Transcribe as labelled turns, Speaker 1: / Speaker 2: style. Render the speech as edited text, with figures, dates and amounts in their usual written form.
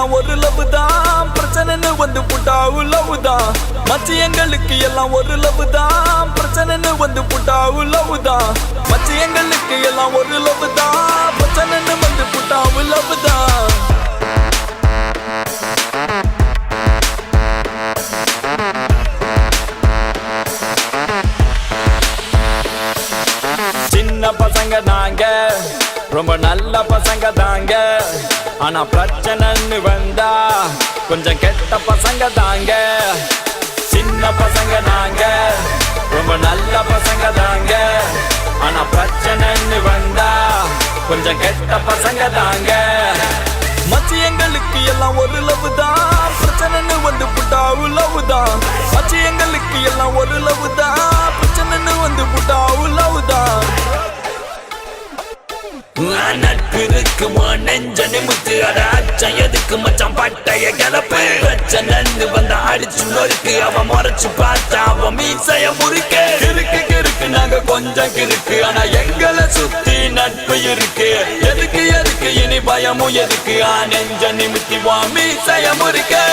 Speaker 1: எல்லாம் ஒரு லவ் தான், பிரச்சனைன்னு வந்து புட்டா லவ் தான். மச்சி எங்களுக்கு எல்லாம் ஒரு லவ் தான், பிரச்சனைன்னு வந்து புட்டா லவ் தான். மச்சி எங்களுக்கு எல்லாம் ஒரு லவ் தான், பிரச்சனைன்னு வந்து புட்டா லவ் தான். சின்ன பசங்க நாங்க, ரொம்ப நல்ல பசங்க தாங்க. ஆனா பிரச்சனைன்னு வந்தா கொஞ்சம் கெட்ட பசங்க தாங்க. சின்ன பசங்க நாங்க, ரொம்ப நல்ல பசங்க தாங்க. ஆனா பிரச்சனைன்னு வந்தா கொஞ்சம் கெட்ட பசங்க தாங்க. மச்சி எங்களுக்கு எல்லாம் ஒரு லவ் தான், பிரச்சனைன்னு வந்து புட்டா லவ் தான். மச்சி எங்களுக்கு எல்லாம் ஒரு லவ் தான், பிரச்சனைன்னு வந்து புட்டா லவ் தான்.
Speaker 2: நட்பு இருக்கு நெஞ்ச நிமித்து அட அச்சம் எதுக்கு மச்சான் பட்டைய கிளப்பு. பிரச்சனை வந்தா அடிச்சு நொறுக்கு, அவன் முறைச்சு பார்த்தா அவன் மீசைய முறுக்கு.
Speaker 1: கிறுக்கு கிறுக்கு நாங்க கொஞ்சம் கிறுக்கு, ஆனா எங்களை சுத்தி நட்பு இருக்கு. எதுக்கு எதுக்கு இனி பயமும் எதுக்கு, நெஞ்ச நிமித்தி வா மீசைய முறுக்கு.